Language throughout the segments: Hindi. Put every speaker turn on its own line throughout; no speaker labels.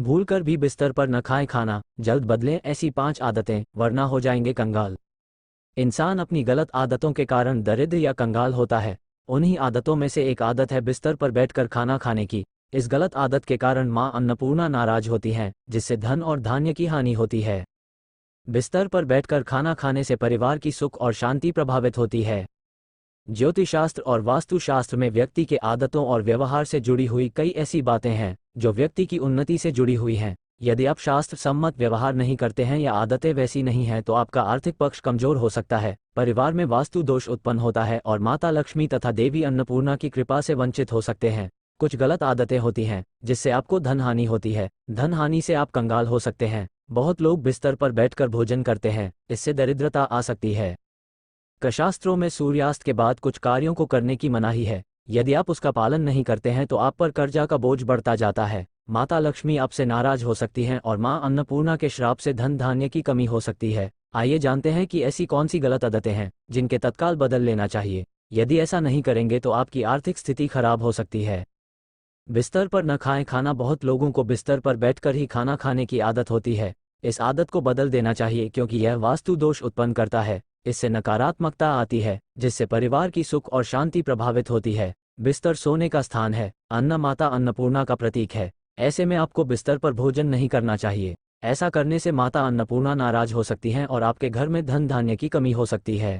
भूलकर भी बिस्तर पर न खाएं खाना, जल्द बदलें ऐसी 5 आदतें, वरना हो जाएंगे कंगाल। इंसान अपनी गलत आदतों के कारण दरिद्र या कंगाल होता है। उन्हीं आदतों में से एक आदत है बिस्तर पर बैठकर खाना खाने की। इस गलत आदत के कारण मां अन्नपूर्णा नाराज होती हैं, जिससे धन और धान्य की हानि होती है। बिस्तर पर बैठकर खाना खाने से परिवार की सुख और शांति प्रभावित होती है। ज्योतिषशास्त्र और वास्तुशास्त्र में व्यक्ति के आदतों और व्यवहार से जुड़ी हुई कई ऐसी बातें हैं जो व्यक्ति की उन्नति से जुड़ी हुई हैं। यदि आप शास्त्र सम्मत व्यवहार नहीं करते हैं या आदतें वैसी नहीं हैं तो आपका आर्थिक पक्ष कमजोर हो सकता है, परिवार में वास्तु दोष उत्पन्न होता है और माता लक्ष्मी तथा देवी अन्नपूर्णा की कृपा से वंचित हो सकते हैं। कुछ गलत आदतें होती हैं जिससे आपको धन हानि होती है। धन हानि से आप कंगाल हो सकते हैं। बहुत लोग बिस्तर पर बैठकर भोजन करते हैं, इससे दरिद्रता आ सकती है। शास्त्रों में सूर्यास्त के बाद कुछ कार्यों को करने की मनाही है। यदि आप उसका पालन नहीं करते हैं तो आप पर कर्जा का बोझ बढ़ता जाता है। माता लक्ष्मी आपसे नाराज हो सकती हैं और मां अन्नपूर्णा के श्राप से धन धान्य की कमी हो सकती है। आइए जानते हैं कि ऐसी कौन सी गलत आदतें हैं जिनके तत्काल बदल लेना चाहिए। यदि ऐसा नहीं करेंगे तो आपकी आर्थिक स्थिति खराब हो सकती है। बिस्तर पर न खाएं खाना। बहुत लोगों को बिस्तर पर बैठकर ही खाना खाने की आदत होती है। इस आदत को बदल देना चाहिए क्योंकि यह वास्तु दोष उत्पन्न करता है। इससे नकारात्मकता आती है जिससे परिवार की सुख और शांति प्रभावित होती है। बिस्तर सोने का स्थान है। अन्न माता अन्नपूर्णा का प्रतीक है। ऐसे में आपको बिस्तर पर भोजन नहीं करना चाहिए। ऐसा करने से माता अन्नपूर्णा नाराज हो सकती हैं और आपके घर में धन धान्य की कमी हो सकती है।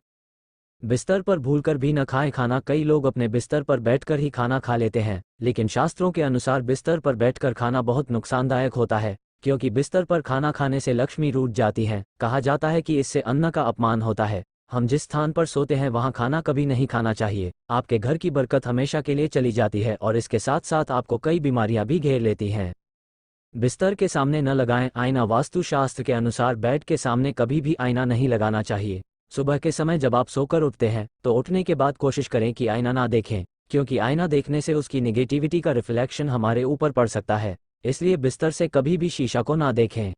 बिस्तर पर भूलकर भी न खाएं खाना। कई लोग अपने बिस्तर पर बैठकर ही खाना खा लेते हैं, लेकिन शास्त्रों के अनुसार बिस्तर पर बैठकर खाना बहुत नुकसानदायक होता है, क्योंकि बिस्तर पर खाना खाने से लक्ष्मी रूठ जाती हैं। कहा जाता है कि इससे अन्न का अपमान होता है। हम जिस स्थान पर सोते हैं वहां खाना कभी नहीं खाना चाहिए। आपके घर की बरकत हमेशा के लिए चली जाती है और इसके साथ साथ आपको कई बीमारियां भी घेर लेती हैं। बिस्तर के सामने न लगाएं आईना। वास्तुशास्त्र के अनुसार बेड के सामने कभी भी आईना नहीं लगाना चाहिए। सुबह के समय जब आप सोकर उठते हैं तो उठने के बाद कोशिश करें कि आईना ना देखें, क्योंकि आईना देखने से उसकी नेगेटिविटी का रिफ्लेक्शन हमारे ऊपर पड़ सकता है। इसलिए बिस्तर से कभी भी शीशा को ना देखें।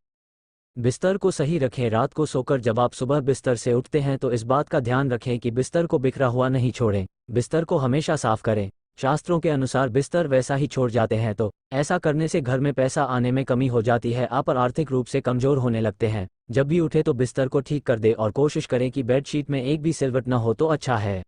बिस्तर को सही रखें। रात को सोकर जब आप सुबह बिस्तर से उठते हैं तो इस बात का ध्यान रखें कि बिस्तर को बिखरा हुआ नहीं छोड़ें। बिस्तर को हमेशा साफ करें। शास्त्रों के अनुसार बिस्तर वैसा ही छोड़ जाते हैं तो ऐसा करने से घर में पैसा आने में कमी हो जाती है। आप आर्थिक रूप से कमजोर होने लगते हैं। जब भी उठे तो बिस्तर को ठीक कर दे और कोशिश करें कि बेडशीट में एक भी सिलवट न हो तो अच्छा है।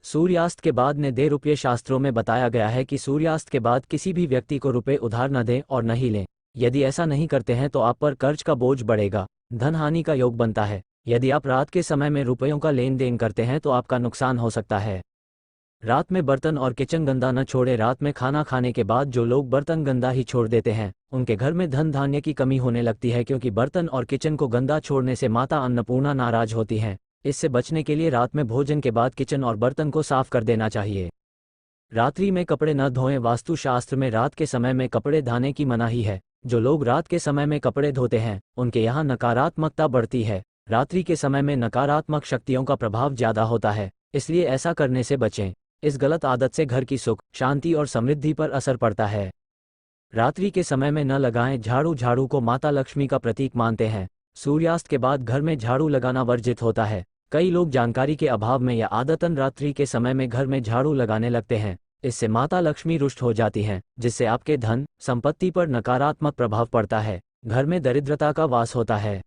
सूर्यास्त के बाद न दे रुपये। शास्त्रों में बताया गया है कि सूर्यास्त के बाद किसी भी व्यक्ति को रुपये उधार न दें और न ही लें। यदि ऐसा नहीं करते हैं तो आप पर कर्ज का बोझ बढ़ेगा, धन हानि का योग बनता है। यदि आप रात के समय में रुपयों का लेन देन करते हैं तो आपका नुकसान हो सकता है। रात में बर्तन और किचन गंदा न छोड़े। रात में खाना खाने के बाद जो लोग बर्तन गंदा ही छोड़ देते हैं उनके घर में धन धान्य की कमी होने लगती है, क्योंकि बर्तन और किचन को गंदा छोड़ने से माता अन्नपूर्णा नाराज होती हैं। इससे बचने के लिए रात में भोजन के बाद किचन और बर्तन को साफ कर देना चाहिए। रात्रि में कपड़े न धोएं। वास्तुशास्त्र में रात के समय में कपड़े धोने की मनाही है। जो लोग रात के समय में कपड़े धोते हैं उनके यहाँ नकारात्मकता बढ़ती है। रात्रि के समय में नकारात्मक शक्तियों का प्रभाव ज्यादा होता है, इसलिए ऐसा करने से बचें। इस गलत आदत से घर की सुख, शांति और समृद्धि पर असर पड़ता है। रात्रि के समय में न लगाएं झाड़ू। झाड़ू को माता लक्ष्मी का प्रतीक मानते हैं। सूर्यास्त के बाद घर में झाड़ू लगाना वर्जित होता है। कई लोग जानकारी के अभाव में या आदतन रात्रि के समय में घर में झाड़ू लगाने लगते हैं। इससे माता लक्ष्मी रुष्ट हो जाती हैं, जिससे आपके धन संपत्ति पर नकारात्मक प्रभाव पड़ता है। घर में दरिद्रता का वास होता है।